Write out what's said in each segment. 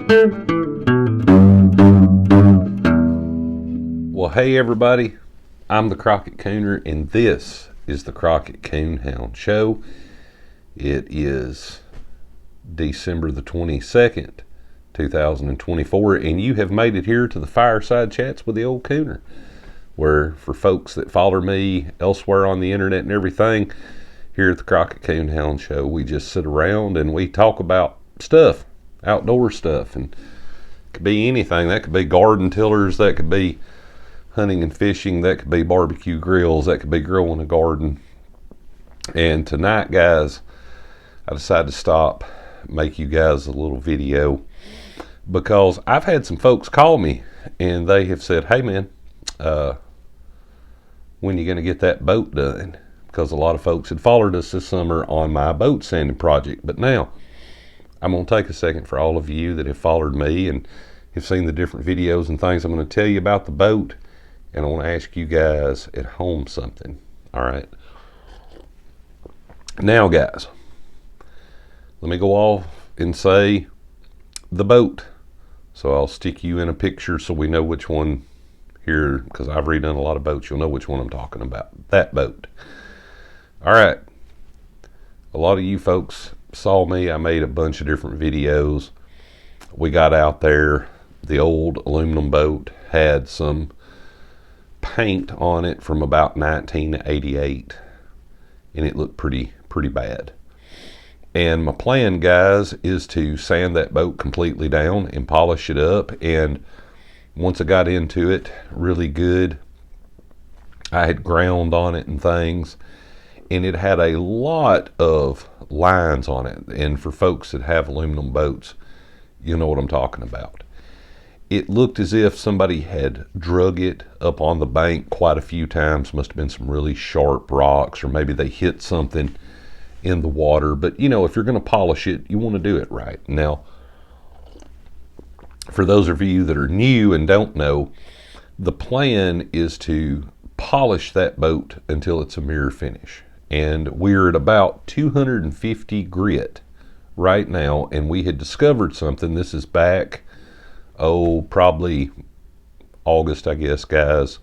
Well, hey everybody, I'm the Crockett Cooner, and this is the Crockett Coonhound Show. It is December the 22nd, 2024, and you have made it here to the Fireside Chats with the Old Cooner, where for folks that follow me elsewhere on the internet and everything, here at the Crockett Coonhound Show, we just sit around and we talk about stuff, outdoor stuff, and it could be anything. That could be garden tillers, that could be hunting and fishing, that could be barbecue grills, that could be growing a garden. And tonight, guys, I decided to stop, make you guys a little video, because I've had some folks call me and they have said, hey man, when are you going to get that boat done? Because a lot of folks had followed us this summer on my boat sanding project. But now I'm going to take a second for all of you that have followed me and have seen the different videos and things. I'm going to tell you about the boat, and I want to ask you guys at home something. All right. Now, guys, let me go off and say the boat. So I'll stick you in a picture so we know which one here, because I've redone a lot of boats. You'll know which one I'm talking about. That boat. All right. A lot of you folks saw me. I made a bunch of different videos. We got out there. The old aluminum boat had some paint on it from about 1988, and it looked pretty bad. And my plan, guys, is to sand that boat completely down and polish it up. And once I got into it really good, I had ground on it and things, and it had a lot of lines on it. And for folks that have aluminum boats, you know what I'm talking about. It looked as if somebody had drug it up on the bank quite a few times. Must have been some really sharp rocks, or maybe they hit something in the water. But you know, if you're going to polish it, you want to do it right. Now, for those of you that are new and don't know, the plan is to polish that boat until it's a mirror finish. And we're at about 250 grit right now, and we had discovered something. This is back, probably August, I guess, guys,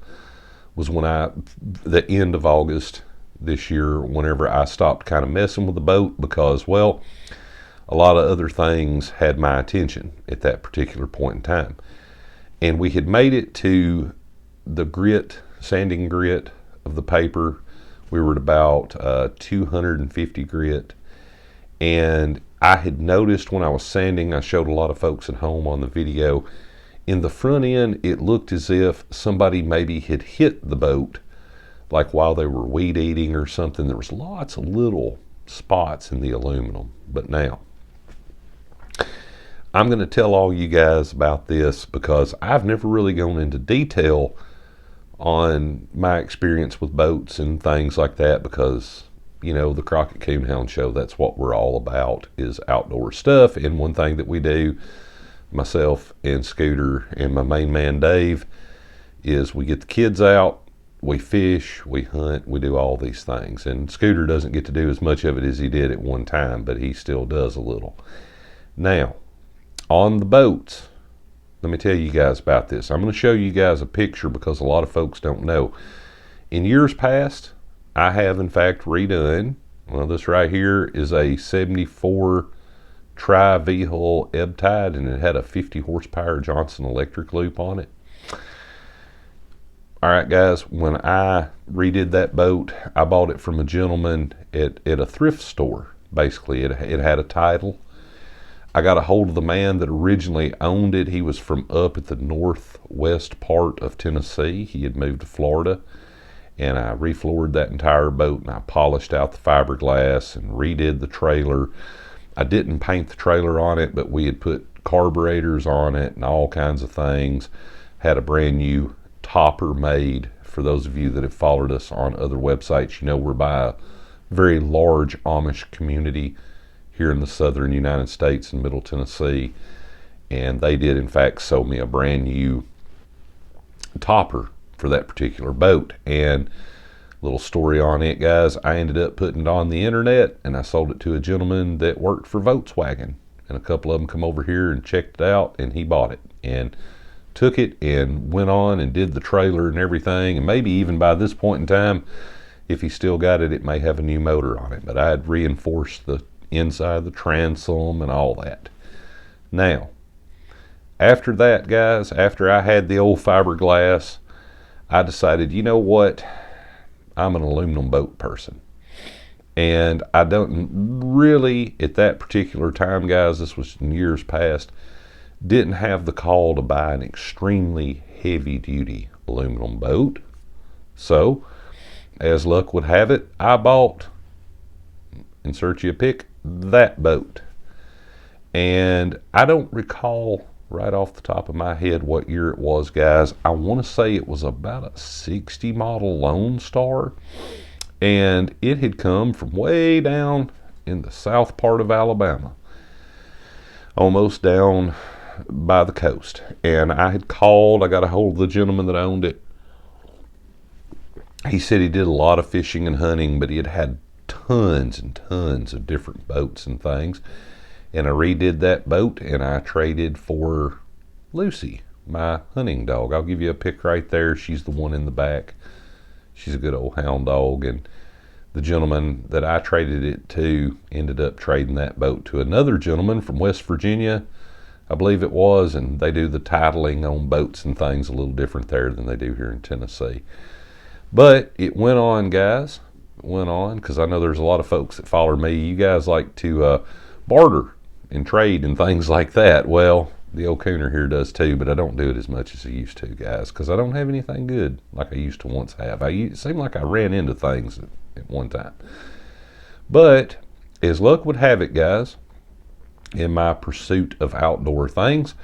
was when the end of August this year, whenever I stopped kind of messing with the boat, because, well, a lot of other things had my attention at that particular point in time. And we had made it to the grit, sanding grit of the paper. We were at about 250 grit. And I had noticed when I was sanding, I showed a lot of folks at home on the video, in the front end, it looked as if somebody maybe had hit the boat, like while they were weed eating or something. There was lots of little spots in the aluminum. But now, I'm going to tell all you guys about this, because I've never really gone into detail on my experience with boats and things like that, because, you know, the Crockett Coonhound Show, that's what we're all about, is outdoor stuff. And one thing that we do, myself and Scooter and my main man Dave, is we get the kids out, we fish, we hunt, we do all these things. And Scooter doesn't get to do as much of it as he did at one time, but he still does a little. Now, on the boats, let me tell you guys about this. I'm going to show you guys a picture, because a lot of folks don't know. In years past, I have in fact redone, well, this right here is a 74 tri-V-hull ebb tide, and it had a 50 horsepower Johnson electric loop on it. All right, guys, when I redid that boat, I bought it from a gentleman at a thrift store. Basically, it had a title. I got a hold of the man that originally owned it. He was from up at the northwest part of Tennessee. He had moved to Florida, and I refloored that entire boat, and I polished out the fiberglass and redid the trailer. I didn't paint the trailer on it, but we had put carburetors on it and all kinds of things. Had a brand new topper made. For those of you that have followed us on other websites, you know we're by a very large Amish community here in the southern United States in Middle Tennessee. And they did, in fact, sell me a brand new topper for that particular boat. And little story on it, guys, I ended up putting it on the internet, and I sold it to a gentleman that worked for Volkswagen and a couple of them come over here and checked it out, and he bought it and took it and went on and did the trailer and everything. And maybe even by this point in time, if he still got it, it may have a new motor on it. But I had reinforced the inside of the transom and all that. Now, after that, guys, after I had the old fiberglass, I decided, you know what? I'm an aluminum boat person. And I don't really, at that particular time, guys, this was in years past, didn't have the call to buy an extremely heavy-duty aluminum boat. So, as luck would have it, I bought, insert you a pick, that boat. And I don't recall right off the top of my head what year it was, guys. I want to say it was about a 60 model Lone Star. And it had come from way down in the south part of Alabama, almost down by the coast. And I had called, I got a hold of the gentleman that owned it. He said he did a lot of fishing and hunting, but he had had tons and tons of different boats and things. And I redid that boat, and I traded for Lucy, my hunting dog. I'll give you a pic right there. She's the one in the back. She's a good old hound dog. And the gentleman that I traded it to ended up trading that boat to another gentleman from West Virginia, I believe it was, and they do the titling on boats and things a little different there than they do here in Tennessee. But it went on, guys. It went on, because I know there's a lot of folks that follow me. You guys like to barter and trade and things like that. Well, the old Cooner here does too, but I don't do it as much as I used to, guys, because I don't have anything good like I used to once have. It seemed like I ran into things at one time. But as luck would have it, guys, in my pursuit of outdoor things,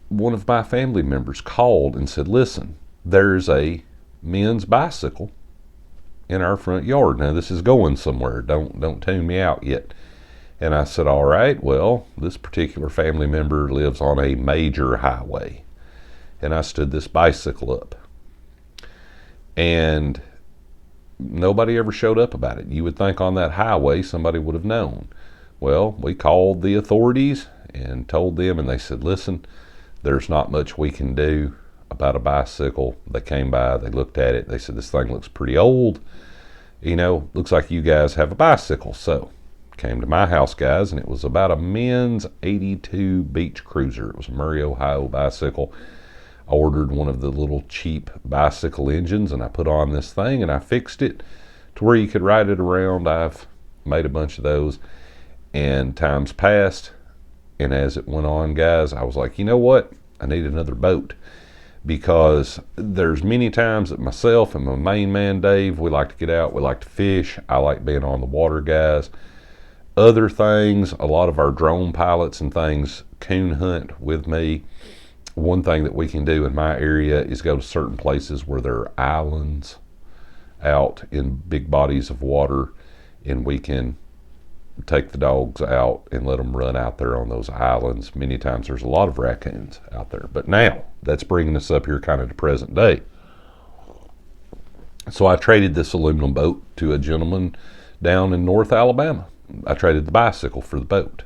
one of my family members called and said, listen, there's a men's bicycle in our front yard. Now, this is going somewhere. Don't tune me out yet. And I said, all right, well, this particular family member lives on a major highway. And I stood this bicycle up. And nobody ever showed up about it. You would think on that highway somebody would have known. Well, we called the authorities and told them, and they said, listen, there's not much we can do about a bicycle. They came by, they looked at it, they said, this thing looks pretty old. You know, looks like you guys have a bicycle. So came to my house, guys, and it was about a men's 82 beach cruiser. It was a Murray, Ohio bicycle. I ordered one of the little cheap bicycle engines, and I put on this thing, and I fixed it to where you could ride it around. I've made a bunch of those, and times passed, and as it went on, guys, I was like, you know what? I need another boat, because there's many times that myself and my main man, Dave, we like to get out, we like to fish. I like being on the water, guys. Other things, a lot of our drone pilots and things coon hunt with me. One thing that we can do in my area is go to certain places where there are islands out in big bodies of water, and we can take the dogs out and let them run out there on those islands. Many times there's a lot of raccoons out there. But now, that's bringing us up here kind of to present day. So I traded this aluminum boat to a gentleman down in North Alabama. I traded the bicycle for the boat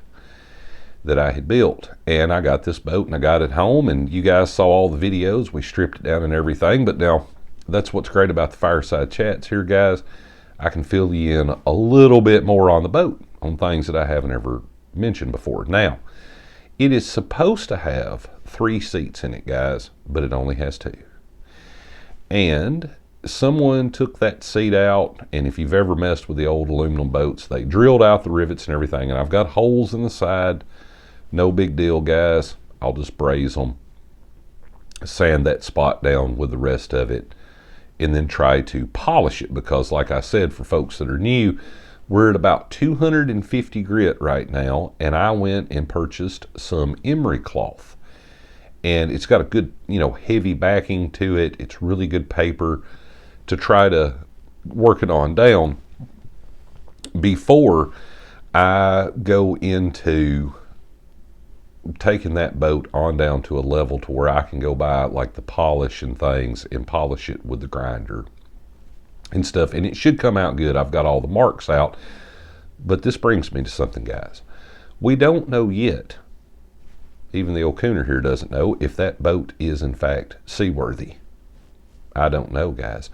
that I had built. And I got this boat and I got it home, and you guys saw all the videos. We stripped it down and everything. But now, that's what's great about the Fireside Chats here, guys. I can fill you in a little bit more on the boat, on things that I haven't ever mentioned before. Now, it is supposed to have 3 seats in it, guys, but it only has 2. And someone took that seat out, and if you've ever messed with the old aluminum boats, they drilled out the rivets and everything, and I've got holes in the side. No big deal, guys. I'll just braze them, sand that spot down with the rest of it, and then try to polish it, because like I said, for folks that are new, we're at about 250 grit right now, and I went and purchased some emery cloth, and it's got a good, heavy backing to it. It's really good paper to try to work it on down before I go into taking that boat on down to a level to where I can go buy like the polish and things and polish it with the grinder and stuff, and it should come out good. I've got all the marks out. But this brings me to something, guys. We don't know yet, even the old Cooner here doesn't know, if that boat is in fact seaworthy. I don't know, guys.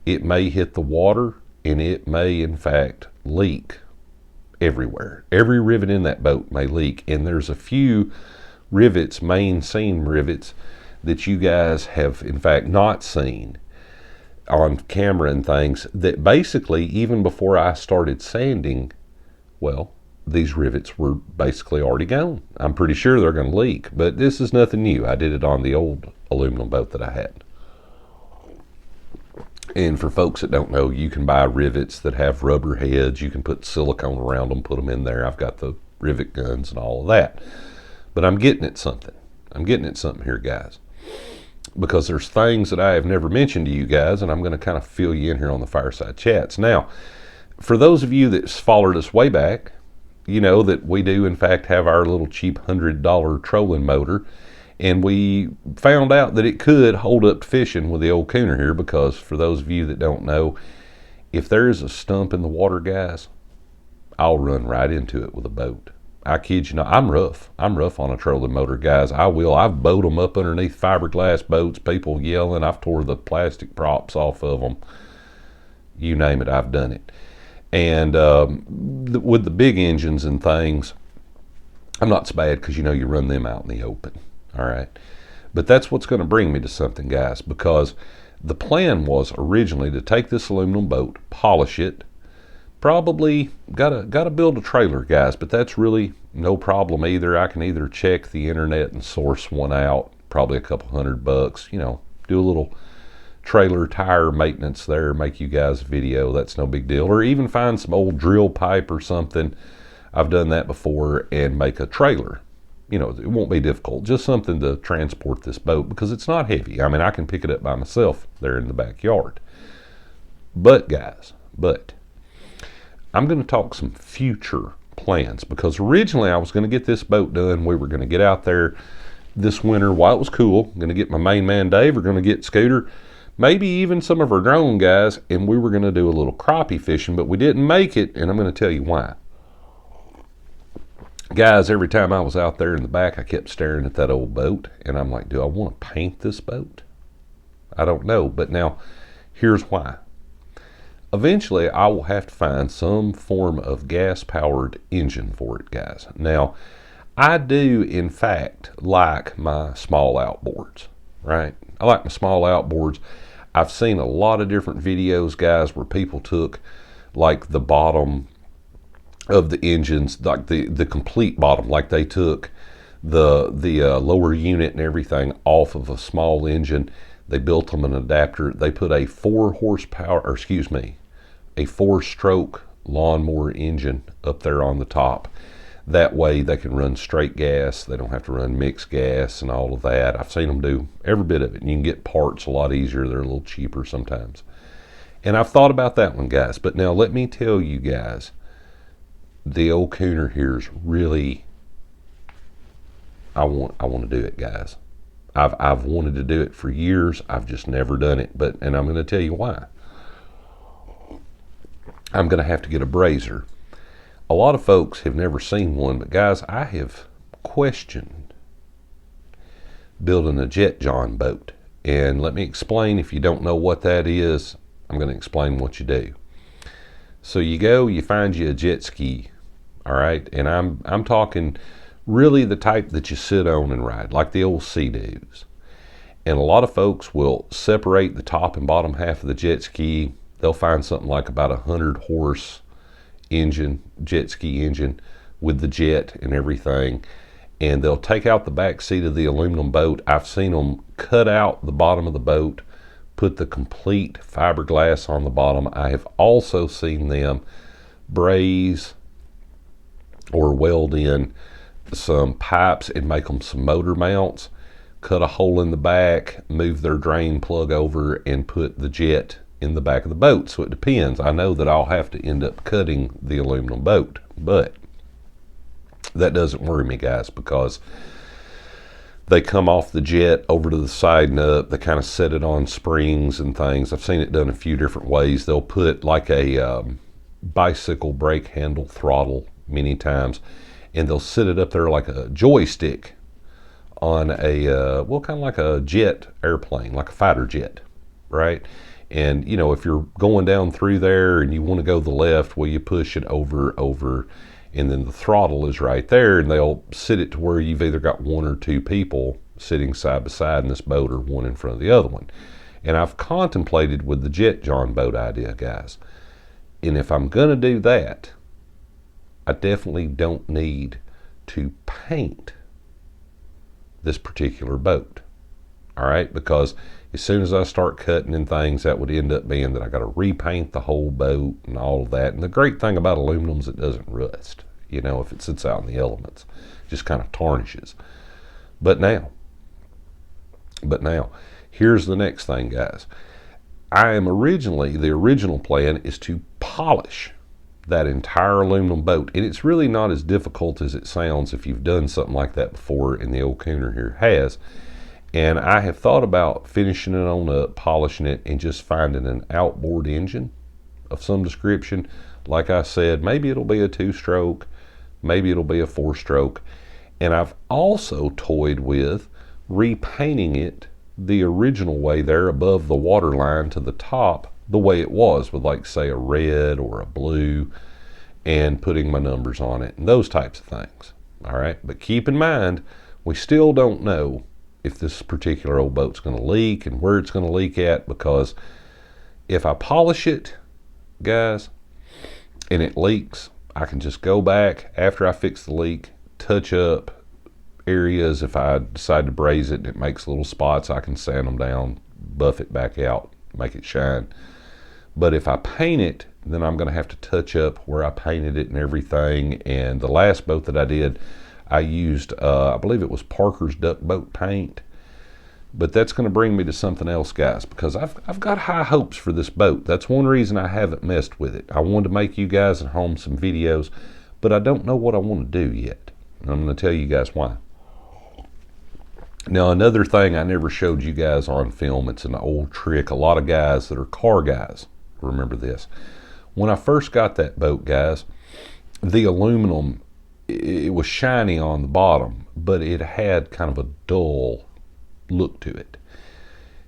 It may hit the water, and it may in fact leak everywhere. Every rivet in that boat may leak, and there's a few rivets, main seam rivets, that you guys have in fact not seen on camera and things, that basically even before I started sanding, well, these rivets were basically already gone. I'm pretty sure they're going to leak, but this is nothing new. I did it on the old aluminum boat that I had. And for folks that don't know, you can buy rivets that have rubber heads. You can put silicone around them, put them in there. I've got the rivet guns and all of that. But I'm getting at something. I'm getting at something here, guys. Because there's things that I have never mentioned to you guys, and I'm going to kind of fill you in here on the Fireside Chats. Now, for those of you that's followed us way back, you know that we do in fact have our little cheap $100 trolling motor. And we found out that it could hold up to fishing with the old Cooner here, because for those of you that don't know, if there's a stump in the water, guys, I'll run right into it with a boat. I kid you not. I'm rough. I'm rough on a trolling motor, guys. I will. I've bowed them up underneath fiberglass boats, people yelling. I've tore the plastic props off of them. You name it, I've done it. And with the big engines and things, I'm not so bad, because you know you run them out in the open. All right. But that's what's going to bring me to something, guys, because the plan was originally to take this aluminum boat, polish it, probably gotta build a trailer, guys, but that's really no problem either. I can either check the internet and source one out, probably a couple $100, you know, do a little trailer tire maintenance there, make you guys a video, that's no big deal. Or even find some old drill pipe or something. I've done that before, and make a trailer. You know, it won't be difficult, just something to transport this boat, because it's not heavy. I mean, I can pick it up by myself there in the backyard. But guys, I'm going to talk some future plans, because originally I was going to get this boat done. We were going to get out there this winter while it was cool. Going to get my main man Dave. We're going to get Scooter, maybe even some of our drone guys, and we were going to do a little crappie fishing, but we didn't make it, and I'm going to tell you why. Guys, every time I was out there in the back, I kept staring at that old boat, and I'm like, do I want to paint this boat? I don't know, but now here's why. Eventually, I will have to find some form of gas-powered engine for it, guys. Now, I do, in fact, like my small outboards, right? I like my small outboards. I've seen a lot of different videos, guys, where people took, like, the bottom of the engines, like the complete bottom, like they took the lower unit and everything off of a small engine. They built them an adapter. They put a 4-stroke lawnmower engine up there on the top. That way they can run straight gas. They don't have to run mixed gas and all of that. I've seen them do every bit of it. And you can get parts a lot easier. They're a little cheaper sometimes. And I've thought about that one, guys. But now let me tell you guys, the old Cooner here is really, I want to do it, guys. I've wanted to do it for years. I've just never done it. And I'm going to tell you why. I'm going to have to get a brazier. A lot of folks have never seen one, but guys, I have questioned building a Jet John boat. And let me explain, if you don't know what that is, I'm going to explain what you do. So you go, you find you a jet ski, all right? And I'm talking really the type that you sit on and ride, like the old Sea-Doos. And a lot of folks will separate the top and bottom half of the jet ski. They'll find something like about 100 horse engine, jet ski engine with the jet and everything. And they'll take out the back seat of the aluminum boat. I've seen them cut out the bottom of the boat, put the complete fiberglass on the bottom. I have also seen them braze or weld in some pipes and make them some motor mounts, cut a hole in the back, move their drain plug over, and put the jet in the back of the boat. So it depends. I know that I'll have to end up cutting the aluminum boat, but that doesn't worry me, guys, because they come off the jet over to the side nut. They kind of set it on springs and things. I've seen it done a few different ways. They'll put like a bicycle brake handle throttle many times, and they'll sit it up there like a joystick on a well, kind of like a jet airplane, like a fighter jet, right? And if you're going down through there and you want to go to the left, well, you push it over, and then the throttle is right there, and they'll sit it to where you've either got one or two people sitting side by side in this boat, or one in front of the other one. And I've contemplated with the Jet John boat idea, guys. And if I'm going to do that, I definitely don't need to paint this particular boat. All right, because as soon as I start cutting in things, that would end up being that I got to repaint the whole boat and all of that. And the great thing about aluminum is it doesn't rust. If it sits out in the elements, it just kind of tarnishes. But now, here's the next thing, guys. The original plan is to polish that entire aluminum boat. And it's really not as difficult as it sounds if you've done something like that before, and the old Cooner here has. And I have thought about finishing it on up, polishing it, and just finding an outboard engine of some description. Like I said, maybe it'll be a 2-stroke, maybe it'll be a 4-stroke. And I've also toyed with repainting it the original way there above the water line to the top, the way it was, with, like, say, a red or a blue, and putting my numbers on it and those types of things. All right, but keep in mind, we still don't know if this particular old boat's going to leak and where it's going to leak at, because if I polish it, guys, and it leaks, I can just go back after I fix the leak, touch up areas. If I decide to braze it and it makes little spots, I can sand them down, buff it back out, make it shine. But if I paint it, then I'm going to have to touch up where I painted it and everything. And the last boat that I did, I used, I believe it was Parker's Duck Boat paint. But that's going to bring me to something else, guys, because I've got high hopes for this boat. That's one reason I haven't messed with it. I wanted to make you guys at home some videos, but I don't know what I want to do yet. And I'm going to tell you guys why. Now, another thing I never showed you guys on film, it's an old trick. A lot of guys that are car guys remember this. When I first got that boat, guys, the aluminum, it was shiny on the bottom, but it had kind of a dull look to it.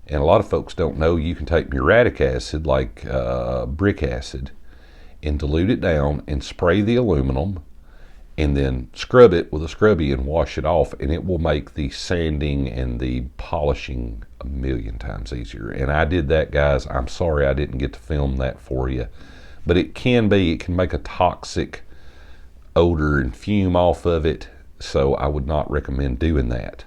And a lot of folks don't know you can take muriatic acid, like brick acid, and dilute it down and spray the aluminum, and then scrub it with a scrubby and wash it off, and it will make the sanding and the polishing a million times easier. And I did that, guys. I'm sorry I didn't get to film that for you, but it can make a toxic odor and fume off of it, so I would not recommend doing that.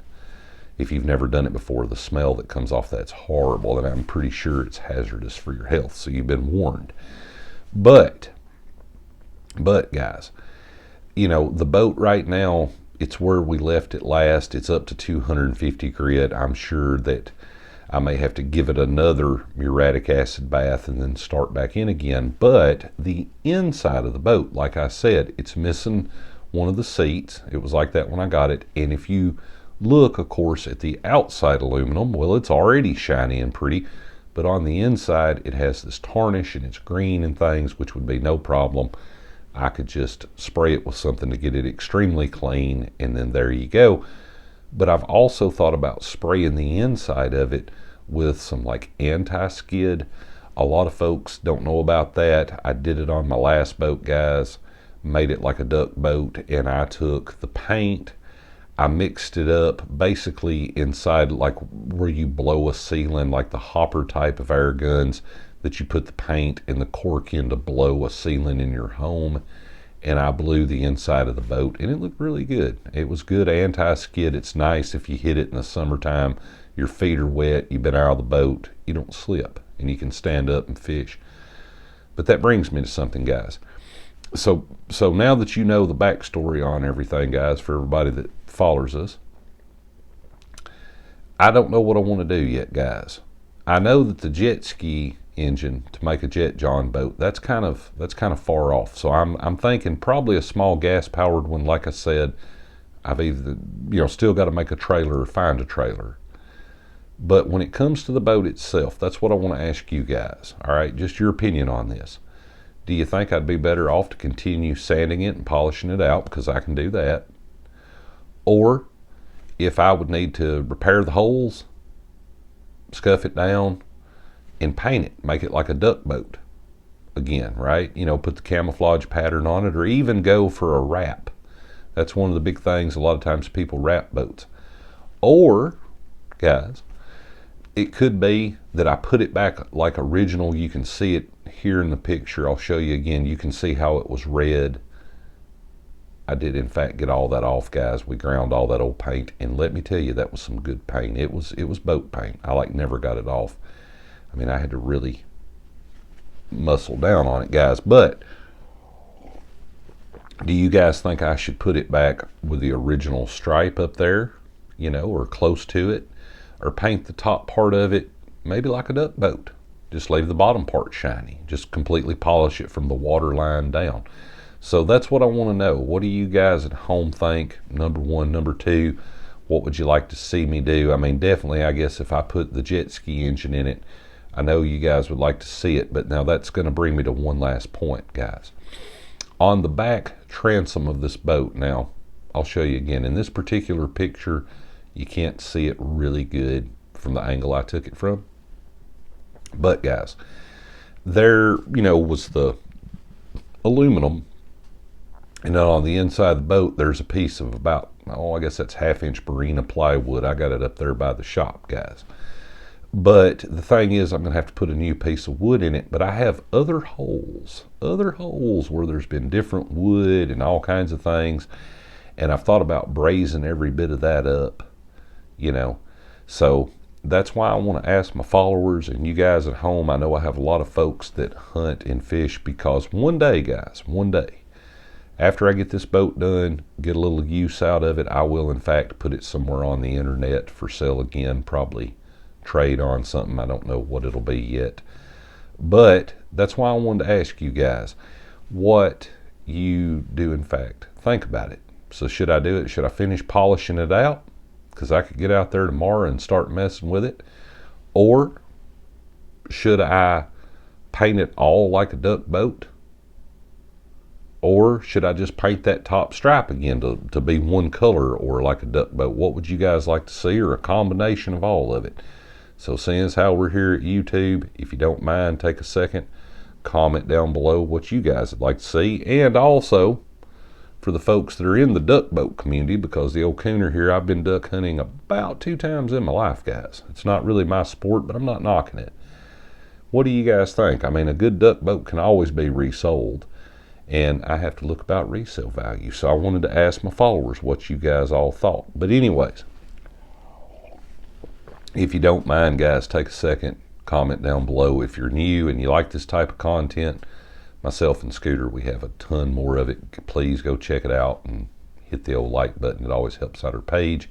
If you've never done it before, the smell that comes off that's horrible, and I'm pretty sure it's hazardous for your health, so you've been warned. But guys, the boat right now, it's where we left it last. It's up to 250 grit. I'm sure that I may have to give it another muriatic acid bath and then start back in again. But the inside of the boat, like I said, it's missing one of the seats. It was like that when I got it. And if you look, of course, at the outside aluminum, well, it's already shiny and pretty. But on the inside, it has this tarnish and it's green and things, which would be no problem. I could just spray it with something to get it extremely clean, and then there you go. But I've also thought about spraying the inside of it with some like anti-skid. A lot of folks don't know about that. I did it on my last boat, guys. Made it like a duck boat, and I took the paint, I mixed it up basically inside, like where you blow a ceiling, like the hopper type of air guns that you put the paint and the cork in to blow a ceiling in your home. And I blew the inside of the boat, and it looked really good. It was good anti-skid. It's nice if you hit it in the summertime, your feet are wet, you've been out of the boat, you don't slip, and you can stand up and fish. But that brings me to something, guys. So now that you know the backstory on everything, guys, for everybody that follows us, I don't know what I want to do yet, guys. I know that the jet ski engine to make a Jet John boat, that's kind of far off. So I'm thinking probably a small gas powered one. Like I said, I've either still got to make a trailer or find a trailer. But when it comes to the boat itself, that's what I want to ask you guys. All right, just your opinion on this. Do you think I'd be better off to continue sanding it and polishing it out, because I can do that? Or if I would need to repair the holes, scuff it down, and paint it, make it like a duck boat again, right? You know, put the camouflage pattern on it, or even go for a wrap. That's one of the big things. A lot of times people wrap boats. Or, guys, it could be that I put it back like original. You can see it here in the picture. I'll show you again. You can see how it was red. I did in fact get all that off, guys. We ground all that old paint, and let me tell you, that was some good paint. It was boat paint. I like never got it off. I mean, I had to really muscle down on it, guys. But do you guys think I should put it back with the original stripe up there, you know, or close to it, or paint the top part of it maybe like a duck boat? Just leave the bottom part shiny. Just completely polish it from the water line down. So that's what I want to know. What do you guys at home think? Number one. Number two, what would you like to see me do? I mean, definitely, I guess if I put the jet ski engine in it, I know you guys would like to see it. But now that's going to bring me to one last point, guys. On the back transom of this boat, now I'll show you again. In this particular picture, you can't see it really good from the angle I took it from. But guys, there, you know, was the aluminum, and then on the inside of the boat, there's a piece of about, oh, I guess that's 1/2-inch Barina plywood. I got it up there by the shop, guys. But the thing is, I'm going to have to put a new piece of wood in it. But I have other holes where there's been different wood and all kinds of things. And I've thought about brazing every bit of that up, you know. So that's why I want to ask my followers and you guys at home. I know I have a lot of folks that hunt and fish, because one day, guys, one day, after I get this boat done, get a little use out of it, I will in fact put it somewhere on the internet for sale again, probably trade on something. I don't know what it'll be yet. But that's why I wanted to ask you guys what you do in fact think about it. So should I do it? Should I finish polishing it out, because I could get out there tomorrow and start messing with it? Or should I paint it all like a duck boat? Or should I just paint that top stripe again to be one color, or like a duck boat? What would you guys like to see, or a combination of all of it? So seeing as how we're here at YouTube, if you don't mind, take a second, comment down below what you guys would like to see. And also, for the folks that are in the duck boat community, because the old cooner here, I've been duck hunting about 2 times in my life, guys. It's not really my sport, but I'm not knocking it. What do you guys think? I mean, a good duck boat can always be resold, and I have to look about resale value. So I wanted to ask my followers what you guys all thought. But anyways, if you don't mind, guys, take a second, comment down below. If you're new and you like this type of content, myself and Scooter, we have a ton more of it. Please go check it out and hit the old like button. It always helps out our page.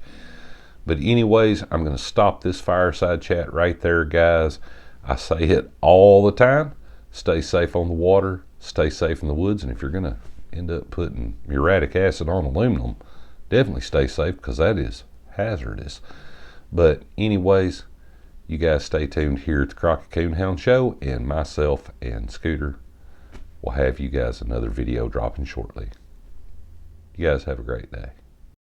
But anyways, I'm going to stop this fireside chat right there, guys. I say it all the time. Stay safe on the water. Stay safe in the woods. And if you're going to end up putting muriatic acid on aluminum, definitely stay safe, because that is hazardous. But anyways, you guys stay tuned here at the Crockett Coonhound Show, and myself and Scooter will have you guys another video dropping shortly. You guys have a great day.